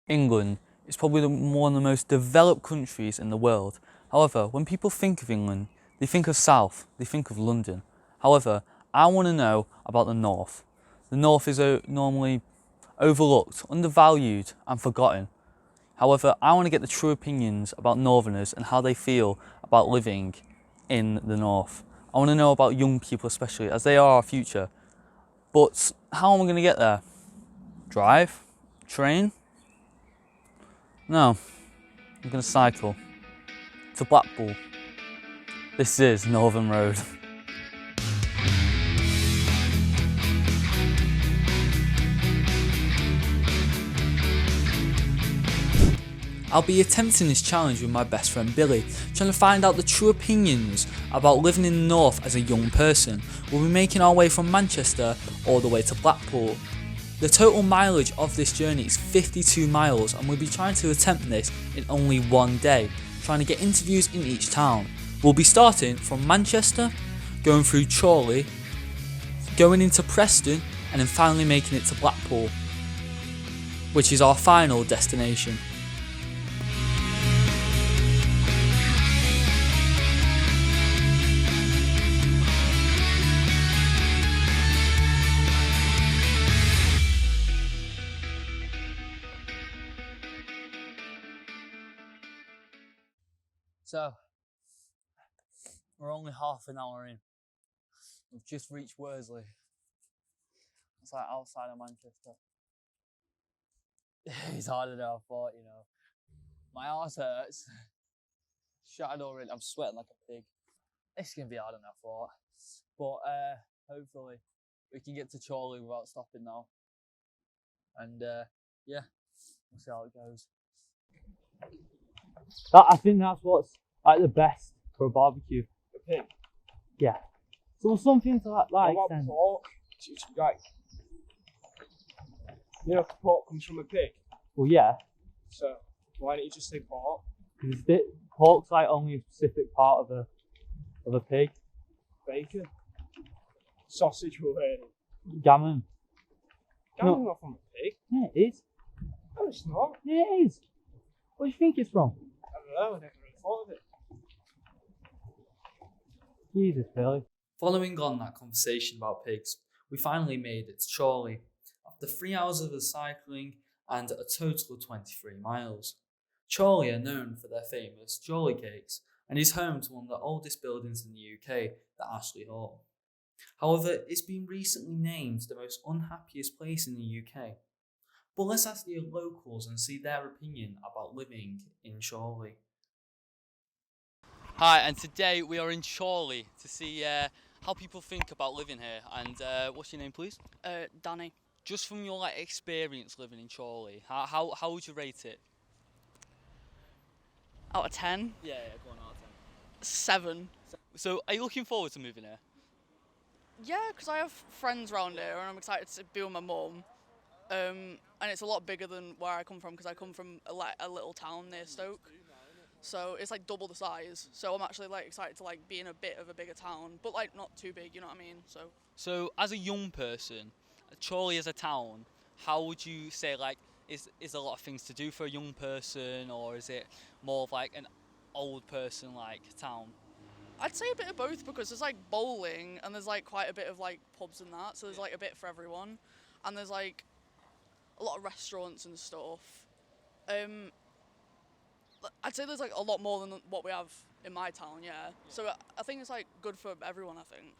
England is probably one of the most developed countries in the world. However, when people think of England, they think of South, they think of London. However, I want to know about the North. The North is normally overlooked, undervalued and forgotten. However, I want to get the true opinions about Northerners and how they feel about living in the North. I want to know about young people especially, as they are our future. But how am I going to get there? Drive? Train? No, I'm going to cycle to Blackpool. This is Northern Road. I'll be attempting this challenge with my best friend Billy, trying to find out the true opinions about living in the North as a young person. We'll be making our way from Manchester all the way to Blackpool. The total mileage of this journey is 52 miles and we'll be trying to attempt this in only one day, trying to get interviews in each town. We'll be starting from Manchester, going through Chorley, going into Preston and then finally making it to Blackpool, which is our final destination. So, we're only half an hour in. We've just reached Worsley. It's like outside of Manchester. It's harder than I thought, you know. My arse hurts. Shattered already. I'm sweating like a pig. It's going to be harder than I thought. But hopefully we can get to Chorley without stopping now. And yeah, we'll see how it goes. I think that's what's like the best for a barbecue. A pig? Yeah. So something to that What extent. about pork? It's like, you know, pork comes from a pig. Well, yeah. So why don't you just say pork? Because pork's like only a specific part of a pig. Bacon. Sausage will Gammon. Gammon's not from a pig. Yeah, it is. No, it's not. Yeah, it is. What do you think it's from? I don't know, I never really thought of it. Jesus, Billy. Following on that conversation about pigs, we finally made it to Chorley after 3 hours of cycling and a total of 23 miles. Chorley are known for their famous Jolly Cakes and is home to one of the oldest buildings in the UK, the Ashley Hall. However, it's been recently named the most unhappiest place in the UK. But let's ask the locals and see their opinion about living in Chorley. Hi, and today we are in Chorley to see how people think about living here. And what's your name, please? Danny. Just from your experience living in Chorley, how would you rate it? Out of 10? Yeah, go on, out of 10. 7. So, are you looking forward to moving here? Yeah, because I have friends around here and I'm excited to be with my mum. And it's a lot bigger than where I come from because I come from a little town near Stoke. So it's like double the size. So I'm actually excited to be in a bit of a bigger town, but not too big, you know what I mean? So as a young person, Chorley as a town, how would you say is a lot of things to do for a young person, or is it more of an old person town? I'd say a bit of both because there's bowling and there's quite a bit of pubs and that. So there's a bit for everyone, and there's a lot of restaurants and stuff. I'd say there's a lot more than what we have in my town, yeah. So I think it's good for everyone, I think.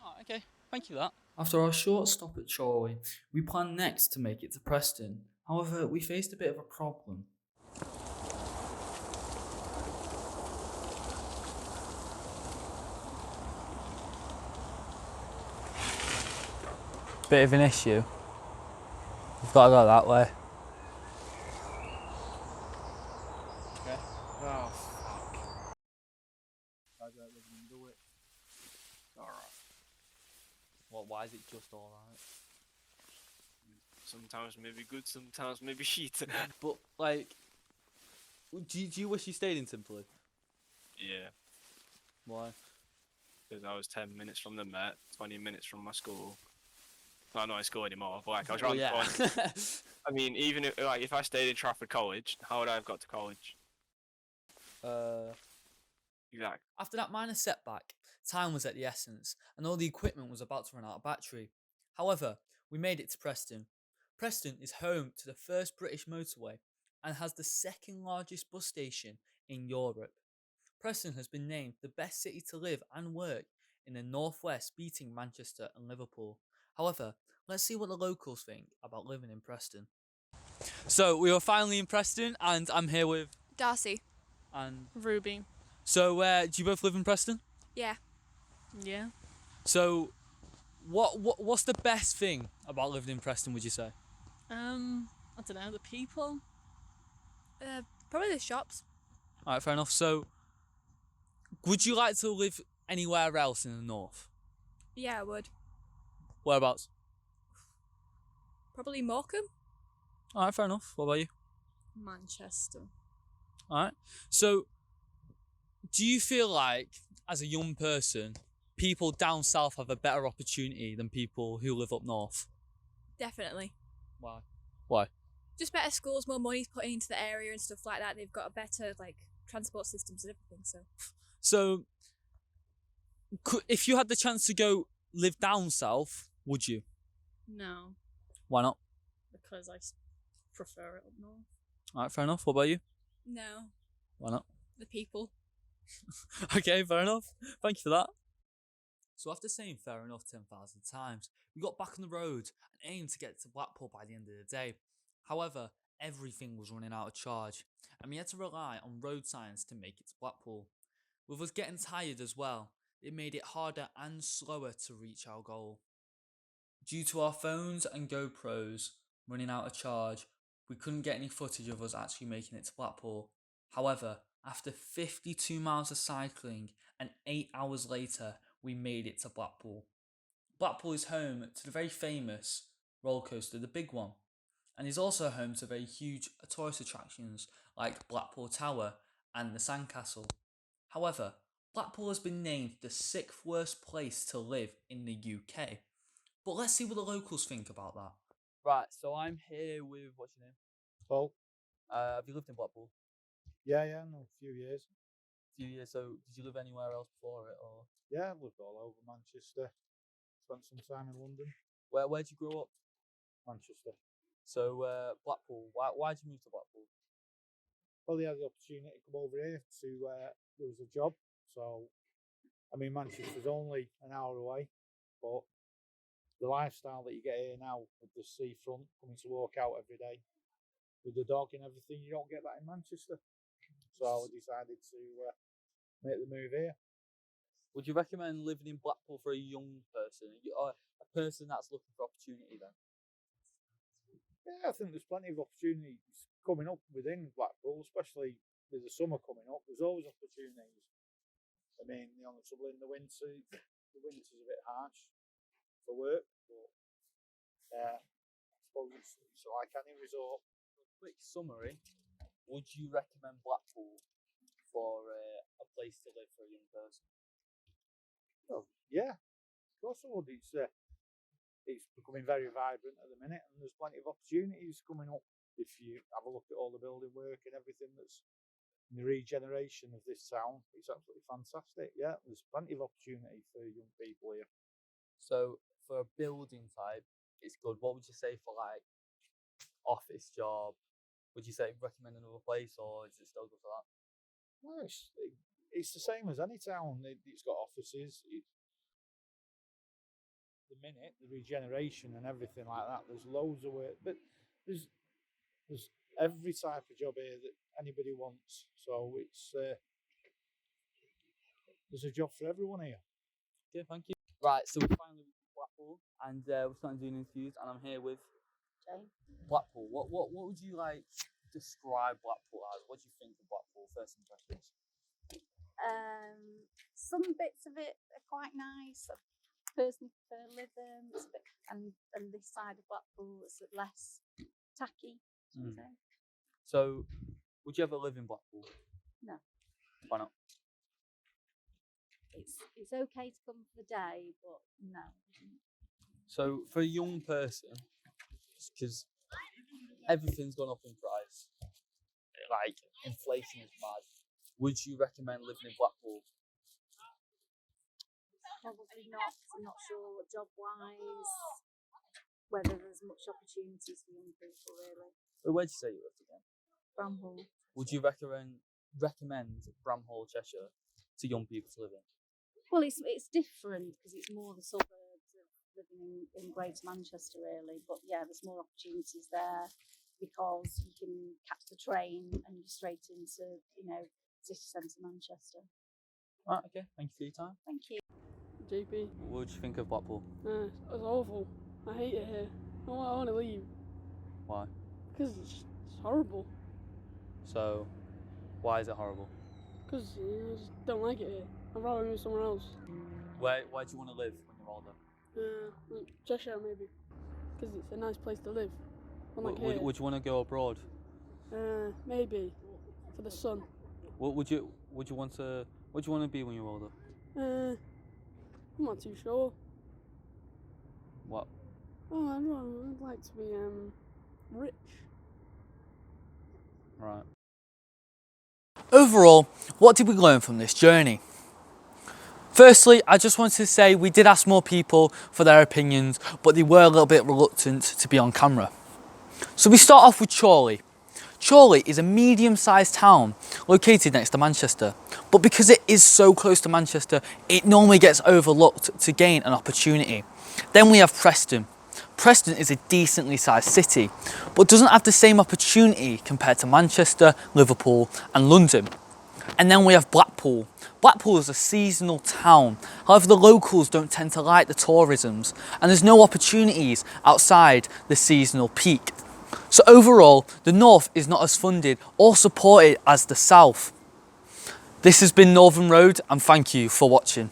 Oh, okay, thank you for that. After our short stop at Chorley, we planned next to make it to Preston. However, we faced a bit of a problem. Bit of an issue. We've got to go that way. Okay. Oh, fuck. I don't live in the middle. Alright. Well, why is it just alright? Sometimes maybe good, sometimes maybe shit. But, do you wish you stayed in Timperley? Yeah, Why? because I was 10 minutes from the Met, 20 minutes from my school. I'm not in school anymore, but like I was Well, around yeah. the corner. I mean, even if I stayed in Trafford College, how would I have got to college? Exactly. After that minor setback, time was at the essence, and all the equipment was about to run out of battery. However, we made it to Preston. Preston is home to the first British motorway and has the second largest bus station in Europe. Preston has been named the best city to live and work in the Northwest, beating Manchester and Liverpool. However, let's see what the locals think about living in Preston. So we are finally in Preston, and I'm here with Darcy. and Ruby. so do you both live in Preston? Yeah. Yeah. So what's the best thing about living in Preston, would you say? I don't know, the people. Probably the shops. All right, fair enough. So would you like to live anywhere else in the north? Yeah, I would. Whereabouts? Probably Morecambe. All right, fair enough. What about you? Manchester. All right. So do you feel like, as a young person, people down south have a better opportunity than people who live up north? Definitely. Why? Why? Just better schools, more money's put into the area and stuff like that. They've got a better transport systems and everything. So, if you had the chance to go live down south, would you? No, Why not? because I prefer it up north. All right, fair enough. What about you? No, Why not? the people. Okay, fair enough. Thank you for that. So after saying fair enough 10,000 times, we got back on the road and aimed to get to Blackpool by the end of the day. However, everything was running out of charge, and we had to rely on road signs to make it to Blackpool. With us getting tired as well, it made it harder and slower to reach our goal. Due to our phones and GoPros running out of charge, we couldn't get any footage of us actually making it to Blackpool. However, after 52 miles of cycling and 8 hours later, we made it to Blackpool. Blackpool is home to the very famous roller coaster, the Big One, and is also home to very huge tourist attractions like Blackpool Tower and the Sandcastle. However, Blackpool has been named the 6th worst place to live in the UK. But let's see what the locals think about that. Right, so I'm here with, what's your name? Paul? Have you lived in Blackpool? Yeah, no, a few years. A few years, so did you live anywhere else before it, or Yeah, I've lived all over Manchester. Spent some time in London. where'd you grow up? Manchester. So Blackpool, why'd you move to Blackpool? Well, they had the opportunity to come over here to, there was a job. So, I mean, Manchester's only an hour away, but the lifestyle that you get here now with the seafront, coming to walk out every day, with the dog and everything, you don't get that in Manchester. So I decided to make the move here. Would you recommend living in Blackpool for a young person, or a person that's looking for opportunity then? Yeah, I think there's plenty of opportunities coming up within Blackpool, especially with the summer coming up. There's always opportunities. I mean, the only trouble in the winter's a bit harsh for work, but I suppose it's like any resort. Quick summary, would you recommend Blackpool for a place to live for a young person? Well, yeah, of course I would. It's becoming very vibrant at the minute, and there's plenty of opportunities coming up. If you have a look at all the building work and everything that's in the regeneration of this town, it's absolutely fantastic. Yeah, there's plenty of opportunity for young people here. So for a building type, it's good. What would you say for like office job? Would you say recommend another place, or is it still good for that? Well, it's the same as any town. It's got offices. The minute, the regeneration and everything like that. There's loads of work, but there's every type of job here that anybody wants. So it's there's a job for everyone here. Okay, thank you. Right, so we finally reached Blackpool, and we're starting doing interviews, and I'm here with Jane. Blackpool. What would you like describe Blackpool as? What do you think of Blackpool? First impressions. Some bits of it are quite nice. I personally prefer Lytham, and this side of Blackpool is less tacky. Should we say? So, would you ever live in Blackpool? No. Why not? It's okay to come for the day, but no. So for a young person, because everything's gone up in price, like inflation is mad, would you recommend living in Blackpool? Probably not. 'Cause I'm not sure job-wise whether there's much opportunities for young people really. But where'd you say you lived again? Bramhall. Would you recommend Bramhall, Cheshire, to young people to live in? Well, it's different because it's more the suburbs of living in Greater Manchester really. But yeah, there's more opportunities there because you can catch the train and you're straight into city centre Manchester. Right, okay, thank you for your time. Thank you. JP. What would you think of Blackpool? It's awful. I hate it here. I want to leave Why? because it's horrible. So, why is it horrible? Because I just don't like it here. I'd rather move somewhere else. Where do you want to live when you're older? Like Cheshire maybe, because it's a nice place to live. Unlike here. Would you want to go abroad? Maybe for the sun. What would you want to be when you're older? I'm not too sure. What? Oh, I'd like to be rich. Right. Overall, what did we learn from this journey? Firstly, I just wanted to say we did ask more people for their opinions, but they were a little bit reluctant to be on camera. So we start off with Chorley. Chorley is a medium-sized town located next to Manchester, but because it is so close to Manchester, it normally gets overlooked to gain an opportunity. Then we have Preston. Preston is a decently sized city, but doesn't have the same opportunity compared to Manchester, Liverpool and London. And then we have Blackpool. Blackpool is a seasonal town. However, the locals don't tend to like the tourisms and there's no opportunities outside the seasonal peak. So overall, the North is not as funded or supported as the South. This has been Northern Road and thank you for watching.